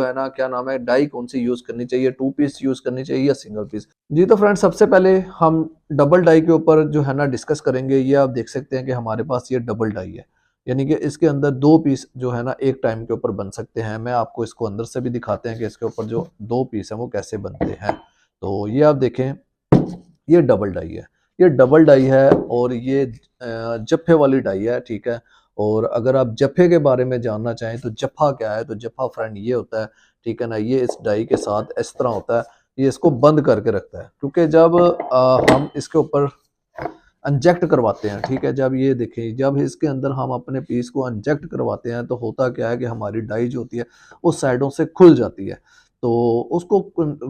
है ना क्या नाम है डाई कौन सी यूज करनी चाहिए, 2 पीस यूज करनी चाहिए या सिंगल पीस। जी तो फ्रेंड सबसे पहले हम डबल डाई के ऊपर जो है ना डिस्कस करेंगे। ये आप देख सकते हैं कि हमारे पास ये डबल डाई है, यानी कि इसके अंदर 2 पीस जो है ना एक टाइम के ऊपर बन सकते हैं। मैं आपको इसको अंदर से भी दिखाते हैं कि इसके ऊपर जो 2 पीस हैं वो कैसे बनते हैं। तो ये आप देखें, ये डबल डाई है, ये डबल डाई है और ये जफ्फे वाली डाई है, ठीक है। और अगर आप जफ्फे के बारे में जानना चाहें तो जफ्फा क्या है, तो जफ्फा फ्रेंड ये होता है, ठीक है ना, ये इस डाई के साथ इस तरह होता है, ये इसको बंद करके रखता है, क्योंकि जब हम इसके ऊपर इंजेक्ट करवाते हैं, ठीक है, जब ये देखें जब इसके अंदर हम अपने पीस को इंजेक्ट करवाते हैं तो होता क्या है कि हमारी डाई जो होती है वो साइडों से खुल जाती है। तो उसको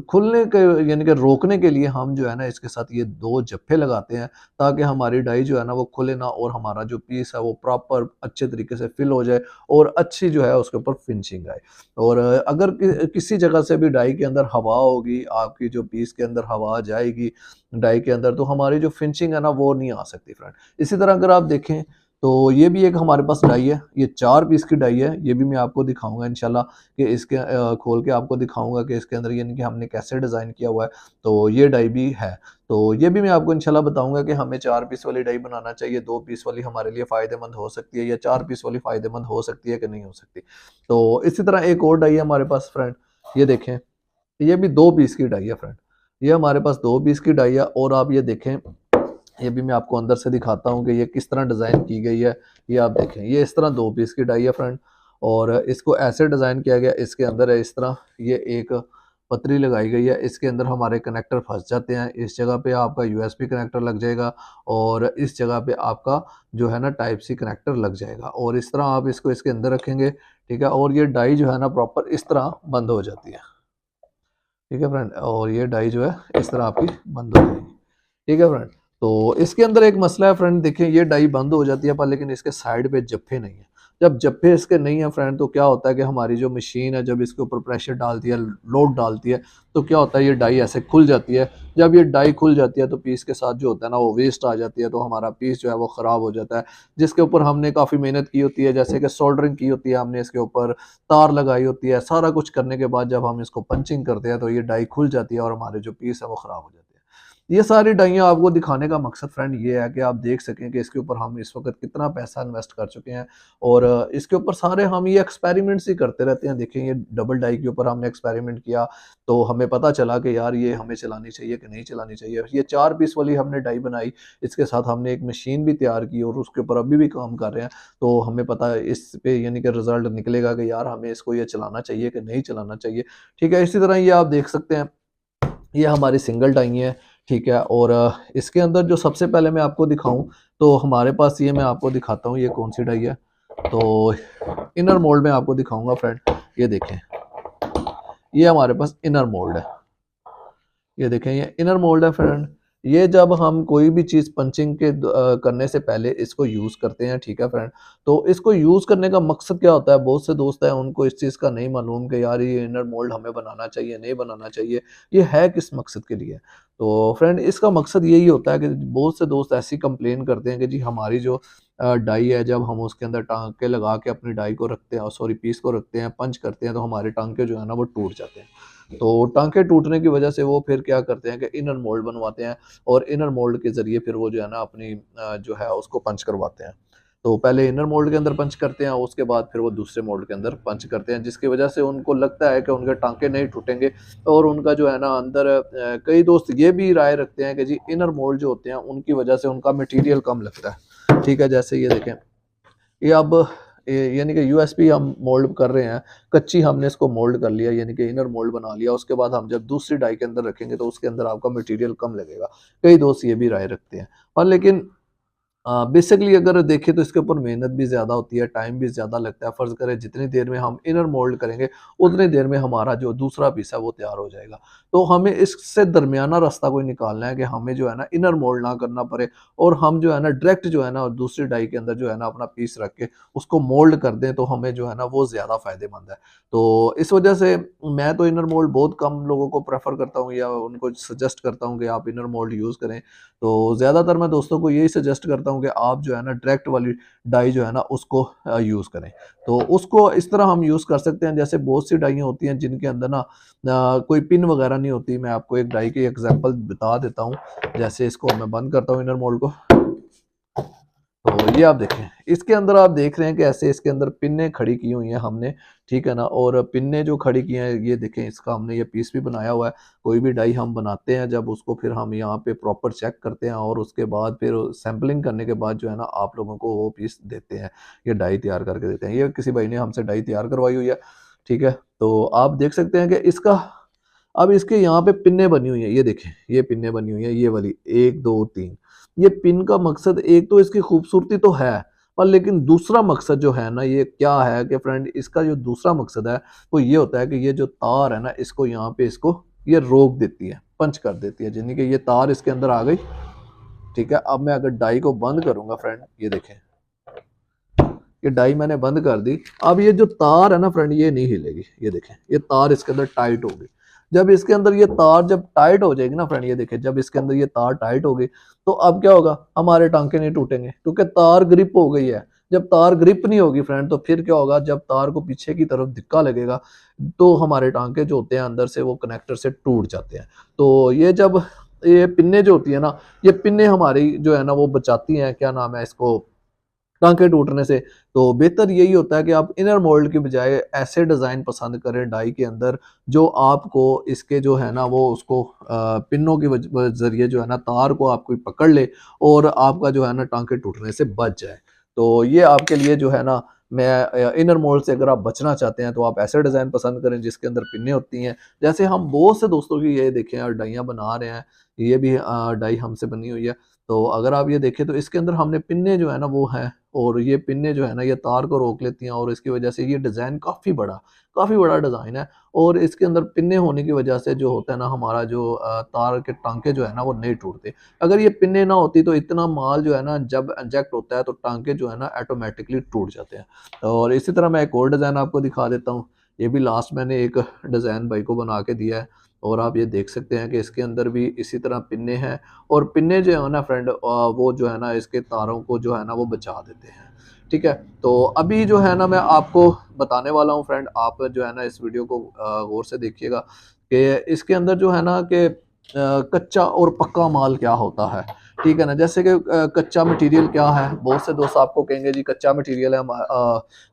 खुलने के यानी कि रोकने के लिए हम जो है ना इसके साथ ये 2 जप्फे लगाते हैं, ताकि हमारी डाई जो है ना वो खुले ना और हमारा जो पीस है वो प्रॉपर अच्छे तरीके से फिल हो जाए और अच्छी जो है उसके ऊपर फिनिशिंग आए। और अगर किसी जगह से भी डाई के अंदर हवा होगी, आपकी जो पीस के अंदर हवा जाएगी डाई के अंदर, तो हमारी जो फिनिशिंग है ना वो नहीं आ सकती फ्रेंड। इसी तरह अगर आप देखें तो ये भी एक हमारे पास डाई है, ये 4 पीस की डाई है, ये भी मैं आपको दिखाऊंगा इंशाल्लाह कि इसके खोल के आपको दिखाऊंगा कि इसके अंदर यानी कि हमने कैसे डिज़ाइन किया हुआ है। तो ये डाई भी है, तो ये भी मैं आपको इंशाल्लाह बताऊंगा कि हमें 4 पीस वाली डाई बनाना चाहिए, 2 पीस वाली हमारे लिए फ़ायदेमंद हो सकती है या 4 पीस वाली फ़ायदेमंद हो सकती है कि नहीं हो सकती। तो इसी तरह एक और डाई है हमारे पास फ्रेंड, ये देखें, ये भी 2 पीस की डाई है फ्रेंड, ये हमारे पास 2 पीस की डाई है। और आप ये देखें, ये भी मैं आपको अंदर से दिखाता हूँ कि ये किस तरह डिज़ाइन की गई है। ये आप देखें, ये इस तरह 2 पीस की डाई है फ्रेंड, और इसको ऐसे डिज़ाइन किया गया, इसके अंदर है इस तरह ये एक पतरी लगाई गई है, इसके अंदर हमारे कनेक्टर फंस जाते हैं। इस जगह पे आपका यूएसबी कनेक्टर लग जाएगा और इस जगह पे आपका जो है ना टाइप सी कनेक्टर लग जाएगा, और इस तरह आप इसको इसके अंदर रखेंगे, ठीक है, और ये डाई जो है ना प्रॉपर इस तरह बंद हो जाती है, ठीक है फ्रेंड, और ये डाई जो है इस तरह आपकी बंद हो जाएगी, ठीक है फ्रेंड। तो इसके अंदर एक मसला है फ्रेंड, देखिए ये डाई बंद हो जाती है पर लेकिन इसके साइड पे जप्फे नहीं है। जब जप्फे इसके नहीं है फ्रेंड तो क्या होता है कि हमारी जो मशीन है जब इसके ऊपर प्रेशर डालती है, लोड डालती है, तो क्या होता है ये डाई ऐसे खुल जाती है। जब ये डाई खुल जाती है तो पीस के साथ जो होता है ना वो वेस्ट आ जाती है, तो हमारा पीस जो है वो ख़राब हो जाता है, जिसके ऊपर हमने काफ़ी मेहनत की होती है, जैसे कि सोल्डरिंग की होती है, हमने इसके ऊपर तार लगाई होती है, सारा कुछ करने के बाद जब हम इसको पंचिंग करते हैं तो ये डाई खुल जाती है और हमारे जो पीस है वो ख़राब हो जाती है। ये सारी डाइयाँ आपको दिखाने का मकसद फ्रेंड ये है कि आप देख सकें कि इसके ऊपर हम इस वक्त कितना पैसा इन्वेस्ट कर चुके हैं, और इसके ऊपर सारे हम ये एक्सपेरिमेंट्स ही करते रहते हैं। देखें ये डबल डाई के ऊपर हमने एक्सपेरिमेंट किया तो हमें पता चला कि यार ये हमें चलानी चाहिए कि नहीं चलानी चाहिए। ये 4 पीस वाली हमने डाई बनाई, इसके साथ हमने एक मशीन भी तैयार की और उसके ऊपर अभी भी काम कर रहे हैं, तो हमें पता है इस पे यानी कि रिजल्ट निकलेगा कि यार हमें इसको ये चलाना चाहिए कि नहीं चलाना चाहिए, ठीक है। इसी तरह ये आप देख सकते हैं, ये हमारी सिंगल डाई है, ठीक है। और इसके अंदर जो सबसे पहले मैं आपको दिखाऊं तो हमारे पास ये मैं आपको दिखाता हूँ ये कौन सी डाई है। तो इनर मोल्ड में आपको दिखाऊंगा फ्रेंड, ये देखें, ये हमारे पास इनर मोल्ड है, ये देखें ये इनर मोल्ड है फ्रेंड। ये जब हम कोई भी चीज़ पंचिंग के करने से पहले इसको यूज़ करते हैं, ठीक है फ्रेंड। तो इसको यूज़ करने का मकसद क्या होता है, बहुत से दोस्त हैं उनको इस चीज़ का नहीं मालूम कि यार ये इनर मोल्ड हमें बनाना चाहिए नहीं बनाना चाहिए, ये है किस मकसद के लिए। तो फ्रेंड इसका मकसद यही होता है कि बहुत से दोस्त ऐसी कंप्लेन करते हैं कि जी हमारी जो डाई है जब हम उसके अंदर टांके लगा के अपनी डाई को रखते हैं, सॉरी पीस को रखते हैं, पंच करते हैं, तो हमारे टांके जो है ना वो टूट जाते हैं। तो टांके टूटने की वजह से वो फिर क्या करते हैं कि इनर मोल्ड बनवाते हैं, और इनर मोल्ड के ज़रिए फिर वो जो है ना अपनी जो है उसको पंच करवाते हैं। तो पहले इनर मोल्ड के अंदर पंच करते हैं, उसके बाद फिर वो दूसरे मोल्ड के अंदर पंच करते हैं, जिसकी वजह से उनको लगता है कि उनके टांके नहीं टूटेंगे। और उनका जो है ना अंदर कई दोस्त ये भी राय रखते हैं कि जी इनर मोल्ड जो होते हैं उनकी वजह से उनका मटेरियल कम लगता है, ठीक है। जैसे ये देखें, ये अब यानी कि यूएसपी हम मोल्ड कर रहे हैं, कच्ची हमने इसको मोल्ड कर लिया यानी कि इनर मोल्ड बना लिया, उसके बाद हम जब दूसरी डाई के अंदर रखेंगे तो उसके अंदर आपका मटेरियल कम लगेगा। कई दोस्त ये भी राय रखते हैं, और लेकिन बेसिकली अगर देखें तो इसके ऊपर मेहनत भी ज़्यादा होती है, टाइम भी ज़्यादा लगता है। फ़र्ज़ करें जितनी देर में हम इनर मोल्ड करेंगे उतनी देर में हमारा जो दूसरा पीस है वो तैयार हो जाएगा। तो हमें इससे दरमियाना रास्ता कोई निकालना है कि हमें जो है ना इनर मोल्ड ना करना पड़े, और हम जो है ना डायरेक्ट जो है ना दूसरी डाई के अंदर जो है ना अपना पीस रख के उसको मोल्ड कर दें, तो हमें जो है ना वो ज़्यादा फ़ायदेमंद है। तो इस वजह से मैं तो इनर मोल्ड बहुत कम लोगों को प्रेफ़र करता हूँ या उनको सजेस्ट करता हूँ कि आप इनर मोल्ड यूज़ करें। तो ज़्यादातर मैं दोस्तों को यही सजेस्ट करता करता हूँ कि आप जो है ना डायरेक्ट वाली डाई जो है ना उसको यूज़ करें। तो उसको इस तरह हम यूज़ कर सकते हैं, जैसे बहुत सी डाइयाँ होती हैं जिनके अंदर ना कोई पिन वगैरह नहीं होती। मैं आपको एक डाई की एग्जांपल बता देता हूँ। जैसे इसको मैं बंद करता हूँ इनर मोल्ड को, तो ये आप देखें, इसके अंदर आप देख रहे हैं कि ऐसे इसके अंदर पिन्ने खड़ी की हुई हैं हमने, ठीक है ना। और पिन्ने जो खड़ी की हैं ये देखें, इसका हमने ये पीस भी बनाया हुआ है। कोई भी डाई हम बनाते हैं जब उसको फिर हम यहाँ पे प्रॉपर चेक करते हैं और उसके बाद फिर सैम्पलिंग करने के बाद जो है ना आप लोगों को वो पीस देते हैं, ये डाई तैयार करके देते हैं। ये किसी भाई ने हमसे डाई तैयार करवाई हुई है, ठीक है। तो आप देख सकते हैं कि इसका अब इसके यहाँ पे पिन्ने बनी हुई है, ये देखें ये पिन्ने बनी हुई है, ये वाली 1 2 3। ये पिन का मकसद एक तो इसकी खूबसूरती तो है, पर लेकिन दूसरा मकसद जो है ना ये क्या है कि फ्रेंड, इसका जो दूसरा मकसद है वो ये होता है कि ये जो तार है ना इसको यहाँ पे इसको ये रोक देती है, पंच कर देती है, यानी कि ये तार इसके अंदर आ गई, ठीक है। अब मैं अगर डाई को बंद करूंगा फ्रेंड, ये देखें ये डाई मैंने बंद कर दी। अब ये जो तार है ना फ्रेंड ये नहीं हिलेगी, ये देखें ये तार इसके अंदर टाइट होगी। जब इसके अंदर ये तार जब टाइट हो जाएगी ना फ्रेंड, ये देखें जब इसके अंदर ये तार टाइट होगी तो अब क्या होगा, हमारे टांके नहीं टूटेंगे क्योंकि तार ग्रिप हो गई है। जब तार ग्रिप नहीं होगी फ्रेंड तो फिर क्या होगा, जब तार को पीछे की तरफ धक्का लगेगा तो हमारे टांके जो होते हैं अंदर से वो कनेक्टर से टूट जाते हैं। तो ये जब ये पिन्ने जो होती है ना, ये पिन्ने हमारी जो है ना वो बचाती हैं, क्या नाम है इसको, टांके टूटने से। तो बेहतर यही होता है कि आप इनर मोल्ड की बजाय ऐसे डिज़ाइन पसंद करें डाई के अंदर जो आपको इसके जो है ना वो उसको पिनों के जरिए जो है ना तार को आपको पकड़ ले और आपका जो है ना टांके टूटने से बच जाए। तो ये आपके लिए जो है ना, मैं इनर मोल्ड से अगर आप बचना चाहते हैं तो आप ऐसे डिज़ाइन पसंद करें जिसके अंदर पिन्ने होती हैं। जैसे हम बहुत से दोस्तों की ये देखें और डाइयाँ बना रहे हैं, ये भी डाई हमसे बनी हुई है। तो अगर आप ये देखें तो इसके अंदर हमने पिन्ने जो है ना वो हैं, और ये पिन्ने जो है ना ये तार को रोक लेती हैं और इसकी वजह से ये डिज़ाइन काफ़ी बड़ा डिज़ाइन है। और इसके अंदर पिन्ने होने की वजह से जो होता है ना हमारा जो तार के टांके जो है ना वो नहीं टूटते। अगर ये पिन्ने ना होती तो इतना माल जो है ना जब इंजेक्ट होता है तो टांके जो है ना ऑटोमेटिकली टूट जाते हैं। और इसी तरह मैं एक और डिज़ाइन आपको दिखा देता हूँ। ये भी लास्ट मैंने एक डिज़ाइन भाई को बना के दिया है और आप ये देख सकते हैं कि इसके अंदर भी इसी तरह पिन्ने हैं। और पिन्ने जो है ना फ्रेंड वो जो है ना इसके तारों को जो है ना वो बचा देते हैं, ठीक है। तो अभी जो है ना मैं आपको बताने वाला हूँ फ्रेंड, आप जो है ना इस वीडियो को गौर से देखिएगा कि इसके अंदर जो है ना कि कच्चा और पक्का माल क्या होता है, ठीक है ना। जैसे कि कच्चा मटेरियल क्या है, बहुत से दोस्त आपको कहेंगे जी कच्चा मटेरियल है, हम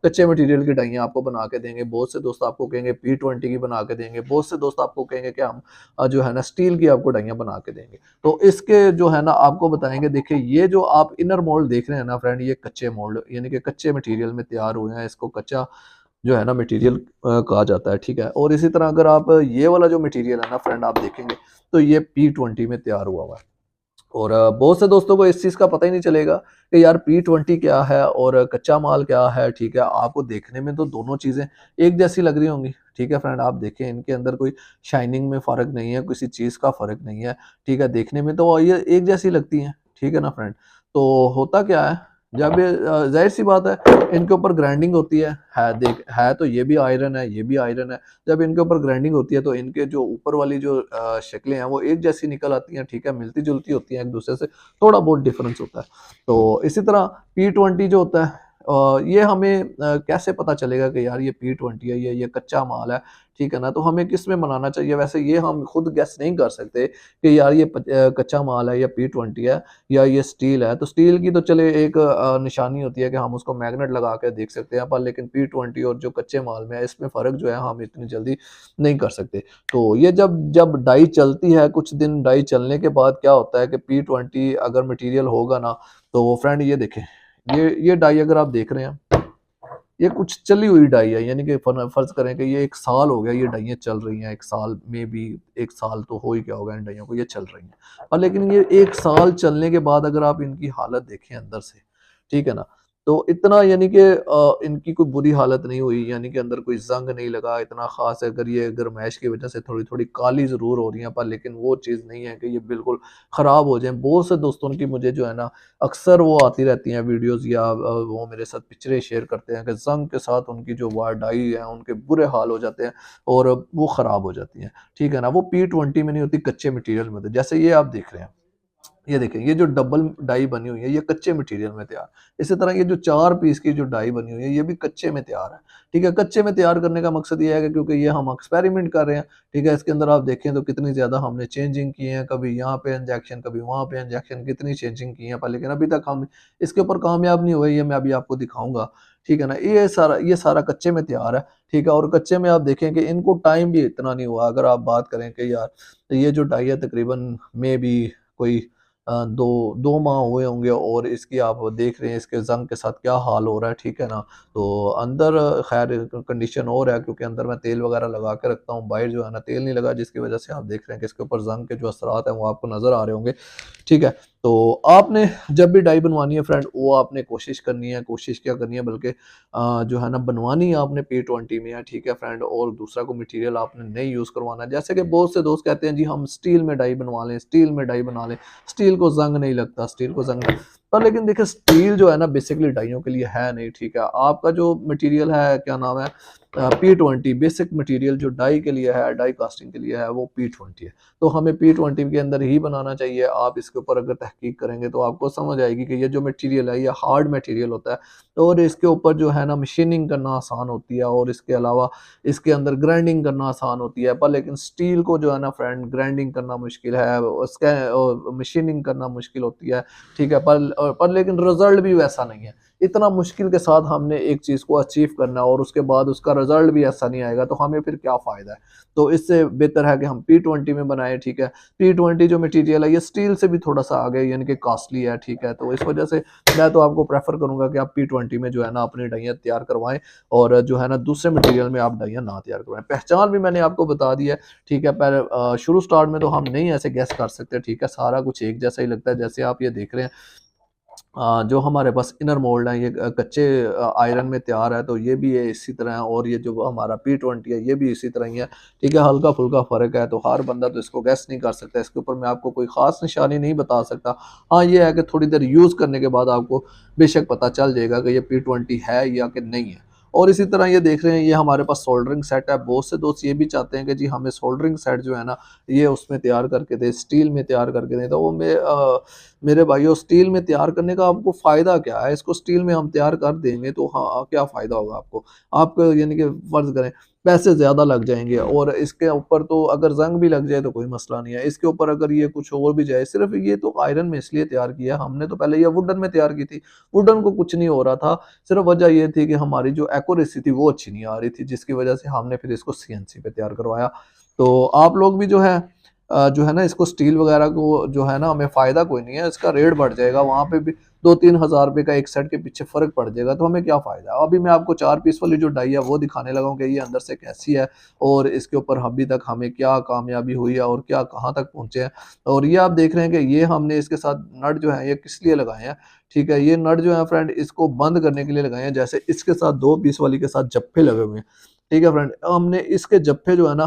कच्चे मटेरियल की डाइयाँ आपको बना के देंगे। बहुत से दोस्त आपको कहेंगे P20 की बना के देंगे। बहुत से दोस्त आपको कहेंगे कि हम जो है ना स्टील की आपको डाइयाँ बना के देंगे। तो इसके जो है ना आपको बताएंगे, देखिए ये जो आप इनर मोल्ड देख रहे हैं ना फ्रेंड, ये कच्चे मोल्ड यानी कि कच्चे मटेरियल में तैयार हुए हैं, इसको कच्चा जो है ना मटेरियल कहा जाता है, ठीक है। और इसी तरह अगर आप ये वाला जो मटेरियल है ना फ्रेंड आप देखेंगे तो ये P20 में तैयार हुआ हुआ है। और बहुत से दोस्तों को इस चीज़ का पता ही नहीं चलेगा कि यार P20 क्या है और कच्चा माल क्या है, ठीक है। आपको देखने में तो दोनों चीज़ें एक जैसी लग रही होंगी, ठीक है फ्रेंड। आप देखें इनके अंदर कोई शाइनिंग में फ़र्क नहीं है, किसी चीज़ का फ़र्क नहीं है, ठीक है। देखने में तो ये एक जैसी लगती हैं, ठीक है ना फ्रेंड। तो होता क्या है, जब ये ज़ाहिर सी बात है इनके ऊपर ग्राइंडिंग होती है तो ये भी आयरन है, ये भी आयरन है। जब इनके ऊपर ग्राइंडिंग होती है तो इनके जो ऊपर वाली जो शक्लें हैं वो एक जैसी निकल आती हैं, ठीक है, मिलती-जुलती होती हैं एक दूसरे से, थोड़ा बहुत डिफरेंस होता है। तो इसी तरह P20 जो होता है ये हमें कैसे पता चलेगा कि यार ये P20 है, ये कच्चा माल है, ठीक है ना। तो हमें किस में बनाना चाहिए, वैसे ये हम खुद गेस नहीं कर सकते कि यार ये कच्चा माल है या P20 है या ये स्टील है। तो स्टील की तो चले एक निशानी होती है कि हम उसको मैग्नेट लगा के देख सकते हैं, पर लेकिन P20 और जो कच्चे माल में है इसमें फ़र्क जो है हम इतनी जल्दी नहीं कर सकते। तो ये जब जब डाई चलती है, कुछ दिन डाई चलने के बाद क्या होता है कि P20 अगर मटेरियल होगा ना तो फ्रेंड ये देखें, ये डाई अगर आप देख रहे हैं ये कुछ चली हुई डाई है, यानी कि फर्ज करें कि ये 1 साल हो गया ये डाइयाँ चल रही हैं। 1 साल में भी 1 साल तो हो ही गया होगा इन डाइयों को, ये चल रही हैं। और लेकिन ये 1 साल चलने के बाद अगर आप इनकी हालत देखें अंदर से, ठीक है ना, तो इतना यानी कि इनकी कोई बुरी हालत नहीं हुई, यानी कि अंदर कोई जंग नहीं लगा इतना ख़ास। अगर ये गर्माइश की वजह से थोड़ी-थोड़ी काली ज़रूर हो रही हैं, पर लेकिन वो चीज़ नहीं है कि ये बिल्कुल ख़राब हो जाएँ। बहुत से दोस्तों की मुझे जो है ना अक्सर वो आती रहती हैं वीडियोज़ या वो मेरे साथ पिक्चरें शेयर करते हैं कि ज़ंग के साथ उनकी जो डाई है उनके बुरे हाल हो जाते हैं और वो ख़राब हो जाती हैं, ठीक है ना। वो P20 में नहीं होती, कच्चे मटीरियल में होती है। जैसे ये आप देख रहे हैं, ये देखें, ये जो डबल डाई बनी हुई है ये कच्चे मटेरियल में तैयार। इसी तरह ये जो 4 पीस की जो डाई बनी हुई है ये भी कच्चे में तैयार है। ठीक है, कच्चे में तैयार करने का मकसद ये है कि क्योंकि ये हम एक्सपेरिमेंट कर रहे हैं। ठीक है, इसके अंदर आप देखें तो कितनी ज़्यादा हमने चेंजिंग की है, कभी यहाँ पे इंजेक्शन, कभी वहाँ पे इंजेक्शन, कितनी चेंजिंग की है पर लेकिन अभी तक हम इसके ऊपर कामयाब नहीं हुए। ये मैं अभी आपको दिखाऊंगा। ठीक है ना, ये सारा कच्चे में तैयार है। ठीक है, और कच्चे में आप देखें कि इनको टाइम भी इतना नहीं हुआ। अगर आप बात करें कि यार तो ये जो डाई है तकरीबन में भी कोई 2 माह हुए होंगे और इसकी आप देख रहे हैं इसके ज़ंग के साथ क्या हाल हो रहा है। ठीक है ना, तो अंदर खैर कंडीशन और है क्योंकि अंदर मैं तेल वगैरह लगा के रखता हूँ, बाहर जो है ना तेल नहीं लगा, जिसकी वजह से आप देख रहे हैं कि इसके ऊपर ज़ंग के जो असरात हैं वो आपको नज़र आ रहे होंगे। ठीक है, तो आपने जब भी डाई बनवानी है फ्रेंड, वो आपने कोशिश करनी है, कोशिश क्या करनी है बल्कि जो है ना बनवानी आपने P20 में है। ठीक है फ्रेंड, और दूसरा को मटेरियल आपने नहीं यूज़ करवाना। जैसे कि बहुत से दोस्त कहते हैं जी हम स्टील में डाई बनवा लें, स्टील में डाई बना लें, स्टील को जंग नहीं लगता, स्टील को जंग पर लेकिन देखिए स्टील जो है ना बेसिकली डाइयों के लिए है नहीं। ठीक है, आपका जो मटेरियल है क्या नाम है P20, बेसिक मटेरियल जो डाई के लिए है, डाई कास्टिंग के लिए है, वो P20 है। तो हमें P20 के अंदर ही बनाना चाहिए। आप इसके ऊपर अगर तहकीक करेंगे तो आपको समझ आएगी कि ये जो मटेरियल है ये हार्ड मटेरियल होता है और इसके ऊपर जो है ना मशीनिंग करना आसान होती है और इसके अलावा इसके अंदर ग्राइंडिंग करना आसान होती है। पर लेकिन स्टील को जो है ना फ्रेंड ग्राइंडिंग करना मुश्किल है, उसका मशीनिंग करना मुश्किल होती है। ठीक है, पर लेकिन रिजल्ट भी वैसा नहीं है। इतना मुश्किल के साथ हमने एक चीज़ को अचीव करना है और उसके बाद उसका रिजल्ट भी ऐसा नहीं आएगा तो हमें फिर क्या फ़ायदा है। तो इससे बेहतर है कि हम P20 में बनाएं। ठीक है, P20 जो मटेरियल है ये स्टील से भी थोड़ा सा आगे यानी कि कॉस्टली है। ठीक है, तो इस वजह से मैं तो आपको प्रेफर करूंगा कि आप P20 में जो है ना अपनी डाइयाँ तैयार करवाएं और जो है ना दूसरे मटेरियल में आप डाइयाँ ना तैयार करवाएं। पहचान भी मैंने आपको बता दी है। ठीक है, पर शुरू स्टार्ट में तो हम नहीं ऐसे गैस कर सकते। ठीक है, सारा कुछ एक जैसा ही लगता है। जैसे आप ये देख रहे हैं जो हमारे पास इनर मोल्ड है ये कच्चे आयरन में तैयार है, तो ये भी है इसी तरह है और ये जो हमारा P20 है ये भी इसी तरह ही है। ठीक है, हल्का फुल्का फ़र्क है तो हर बंदा तो इसको गैस नहीं कर सकता। इसके ऊपर मैं आपको कोई ख़ास निशानी नहीं बता सकता। हाँ, ये है कि थोड़ी देर यूज़ करने के बाद आपको बेशक पता चल जाएगा कि ये P20 है या कि नहीं है। और इसी तरह ये देख रहे हैं ये हमारे पास सोल्डरिंग सेट है। बहुत से दोस्त ये भी चाहते हैं कि जी हमें सोल्डरिंग सेट जो है ना ये उसमें तैयार करके दे, स्टील में तैयार करके दें। तो वो मेरे भाइयों स्टील में तैयार करने का आपको फ़ायदा क्या है? इसको स्टील में हम तैयार कर देंगे तो हाँ, क्या फ़ायदा होगा आपको? आप यानी कि फ़र्ज़ करें पैसे ज़्यादा लग जाएँगे और इसके ऊपर तो अगर ज़ंग भी लग जाए तो कोई मसला नहीं है। इसके ऊपर अगर ये कुछ और भी जाए, सिर्फ़ ये तो आयरन में इसलिए तैयार किया, हमने तो पहले ये वुडन में तैयार की थी। वुडन को कुछ नहीं हो रहा था, सिर्फ़ वजह ये थी कि हमारी जो एक्यूरेसी थी वो अच्छी नहीं आ रही थी, जिसकी वजह से हमने फिर इसको सीएनसी पे तैयार करवाया। तो आप लोग भी जो है ना इसको स्टील वगैरह को जो है ना हमें फ़ायदा कोई नहीं है, इसका रेट बढ़ जाएगा, वहाँ पे भी 2-3 हज़ार रुपये का एक सेट के पीछे फ़र्क पड़ जाएगा तो हमें क्या फ़ायदा है। अभी मैं आपको 4 पीस वाली जो डाई है वो दिखाने लगा हूँ कि ये अंदर से कैसी है और इसके ऊपर अभी तक हमें क्या कामयाबी हुई है और क्या कहाँ तक पहुँचे हैं। और ये आप देख रहे हैं कि ये हमने इसके साथ नट जो है ये किस लिए लगाए हैं। ठीक है, ये नट जो है फ्रेंड इसको बंद करने के लिए लगाए हैं। जैसे इसके साथ 2 पीस वाली के साथ जप्फे लगे हुए हैं। ठीक है फ्रेंड, हमने इसके जप्फे जो है ना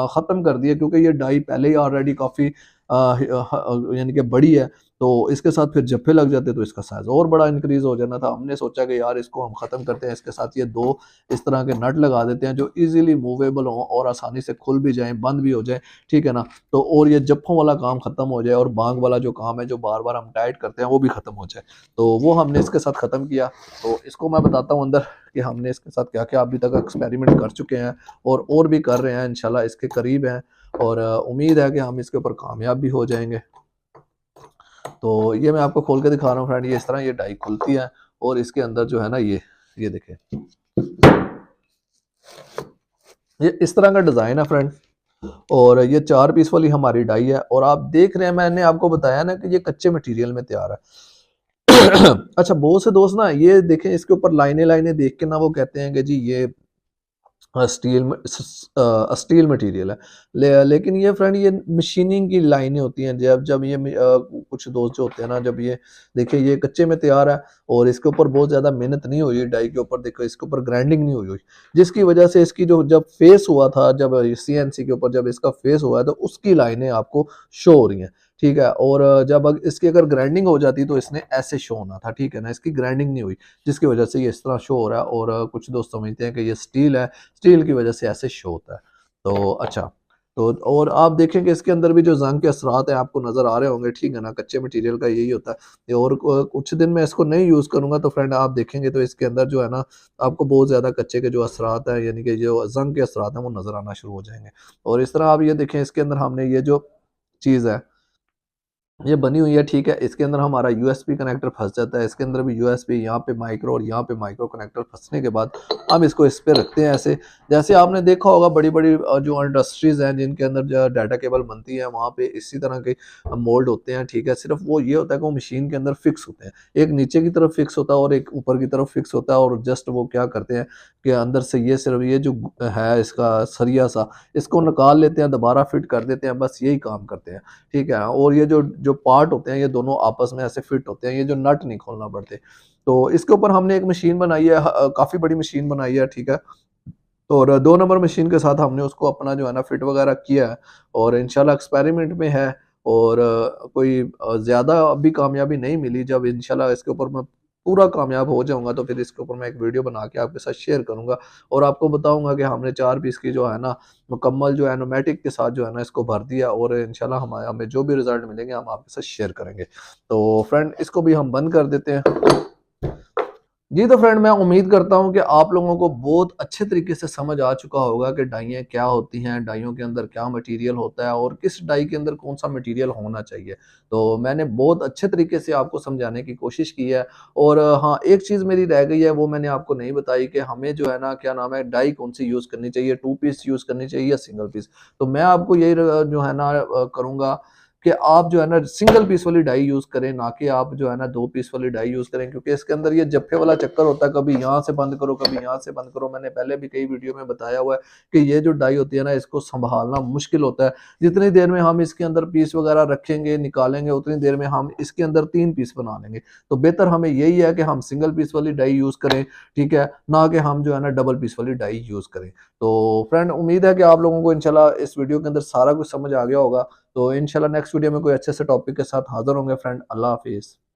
ख़त्म कर दिए क्योंकि ये डाई पहले ही ऑलरेडी काफ़ी यानी कि बड़ी है, तो इसके साथ फिर जप्फे लग जाते तो इसका साइज़ और बड़ा इंक्रीज़ हो जाना था। हमने सोचा कि यार इसको हम ख़त्म करते हैं, इसके साथ ये 2 इस तरह के नट लगा देते हैं जो ईज़िली मूवेबल हों और आसानी से खुल भी जाएँ, बंद भी हो जाएँ। ठीक है ना, तो और ये जप्फों वाला काम ख़त्म हो जाए और बांग वाला जो काम है जो बार-बार हम टाइट करते हैं वो भी ख़त्म हो जाए। तो वो हमने इसके साथ ख़त्म किया। तो इसको मैं बताता हूँ अंदर कि हमने इसके साथ क्या-क्या अभी तक एक्सपेरिमेंट कर चुके हैं और भी कर रहे हैं, इंशाल्लाह इसके करीब हैं और उम्मीद है कि हम इसके ऊपर कामयाब भी हो जाएँगे। तो ये मैं आपको खोल के दिखा रहा हूँ फ्रेंड, ये इस तरह ये डाई खुलती है और इसके अंदर जो है ना ये देखें, ये इस तरह का डिज़ाइन है फ्रेंड और ये 4 पीस वाली हमारी डाई है और आप देख रहे हैं मैंने आपको बताया ना कि ये कच्चे मटेरियल में तैयार है। अच्छा, बहुत से दोस्त ना ये देखें इसके ऊपर लाइनें-लाइनें देख के ना वो कहते हैं कि जी ये स्टील मटेरियल है। लेकिन ये फ्रेंड ये मशीनिंग की लाइनें होती हैं। जब जब ये कुछ दोस्त जो होते हैं ना जब ये देखिए ये कच्चे में तैयार है और इसके ऊपर बहुत ज़्यादा मेहनत नहीं हुई है डाई के ऊपर, देखो इसके ऊपर ग्राइंडिंग नहीं हुई हुई, जिसकी वजह से इसकी जो जब फेस हुआ था, जब सीएनसी के ऊपर जब इसका फेस हुआ है तो उसकी लाइनें आपको शो हो रही हैं। ठीक है, और जब इसकी अगर ग्राइंडिंग हो जाती तो इसने ऐसे शो होना था। ठीक है ना, इसकी ग्राइंडिंग नहीं हुई जिसकी वजह से ये इस तरह शो हो रहा है और कुछ दोस्त समझते हैं कि ये स्टील है, स्टील की वजह से ऐसे शो होता है। तो अच्छा, तो और आप देखें कि इसके अंदर भी जो जंग के असरात हैं आपको नज़र आ रहे होंगे, ठीक है ना, कच्चे मटेरियल का यही होता है। और कुछ दिन मैं इसको नहीं यूज़ करूँगा तो फ्रेंड आप देखेंगे तो इसके अंदर जो है ना आपको बहुत ज़्यादा कच्चे के जो असरात हैं, यानी कि जो जंग के असरात हैं वो नज़र आना शुरू हो जाएंगे। और इस तरह आप ये देखें, इसके अंदर हमने ये जो चीज़ है ये बनी हुई है, ठीक है। इसके अंदर हमारा यूएसबी कनेक्टर फंस जाता है, इसके अंदर भी यूएसबी, यहाँ पे माइक्रो और यहाँ पे माइक्रो कनेक्टर फंसने के बाद हम इसको इस पे रखते हैं ऐसे। जैसे आपने देखा होगा बड़ी बड़ी जो इंडस्ट्रीज हैं जिनके अंदर जो डाटा केबल बनती है वहाँ पे इसी तरह के मोल्ड होते हैं, ठीक है। सिर्फ वो ये होता है कि वो मशीन के अंदर फिक्स होते हैं, एक नीचे की तरफ फिक्स होता है और एक ऊपर की तरफ फिक्स होता है। और जस्ट वो क्या करते हैं कि अंदर से ये सिर्फ ये जो है इसका सरिया सा, इसको निकाल लेते हैं, दोबारा फिट कर देते हैं, बस यही काम करते हैं, ठीक है। और ये जो जो पार्ट होते हैं ये दोनों आपस में ऐसे फिट होते हैं, ये जो नट नहीं खोलना पड़ते। तो इसके ऊपर हमने एक मशीन बनाई है, काफ़ी बड़ी मशीन बनाई है, ठीक है। और 2 नंबर मशीन के साथ हमने उसको अपना जो है ना फिट वगैरह किया है और इंशाल्लाह एक्सपेरिमेंट में है। और कोई ज़्यादा अभी कामयाबी नहीं मिली। जब इंशाल्लाह इसके ऊपर मैं पूरा कामयाब हो जाऊँगा तो फिर इसके ऊपर मैं एक वीडियो बना के आपके साथ शेयर करूँगा और आपको बताऊँगा कि हमने 4 पीस की जो है ना मुकम्मल जो है न्यूमेटिक के साथ जो है ना इसको भर दिया और इंशाल्लाह हमें जो भी रिज़ल्ट मिलेंगे हम आपके साथ शेयर करेंगे। तो फ्रेंड इसको भी हम बंद कर देते हैं। जी तो फ्रेंड मैं उम्मीद करता हूं कि आप लोगों को बहुत अच्छे तरीके से समझ आ चुका होगा कि डाइयाँ क्या होती हैं, डाइयों के अंदर क्या मटेरियल होता है और किस डाई के अंदर कौन सा मटेरियल होना चाहिए। तो मैंने बहुत अच्छे तरीके से आपको समझाने की कोशिश की है। और हाँ, एक चीज़ मेरी रह गई है वो मैंने आपको नहीं बताई कि हमें जो है ना क्या नाम है डाई कौन सी यूज़ करनी चाहिए, 2 पीस यूज़ करनी चाहिए या सिंगल पीस। तो मैं आपको यही जो है ना करूँगा कि आप जो है ना सिंगल पीस वाली डाई यूज़ करें, ना कि आप जो है ना 2 पीस वाली डाई यूज़ करें, क्योंकि इसके अंदर ये जप्फे वाला चक्कर होता है, कभी यहाँ से बंद करो, कभी यहाँ से बंद करो। मैंने पहले भी कई वीडियो में बताया हुआ है कि ये जो डाई होती है ना इसको सँभालना मुश्किल होता है। जितनी देर में हम इसके अंदर पीस वगैरह रखेंगे, निकालेंगे, उतनी देर में हम इसके अंदर 3 पीस बना लेंगे। तो बेहतर हमें यही है कि हम सिंगल पीस वाली डाई यूज़ करें, ठीक है? ना कि हम जो है ना डबल पीस वाली डाई यूज़ करें। तो फ्रेंड उम्मीद है कि आप लोगों को इंशाल्लाह इस वीडियो के अंदर सारा कुछ समझ आ गया होगा। तो इंशाल्लाह नेक्स्ट वीडियो में कोई अच्छे से टॉपिक के साथ हाज़िर होंगे फ्रेंड। अल्लाह हाफ़िज़।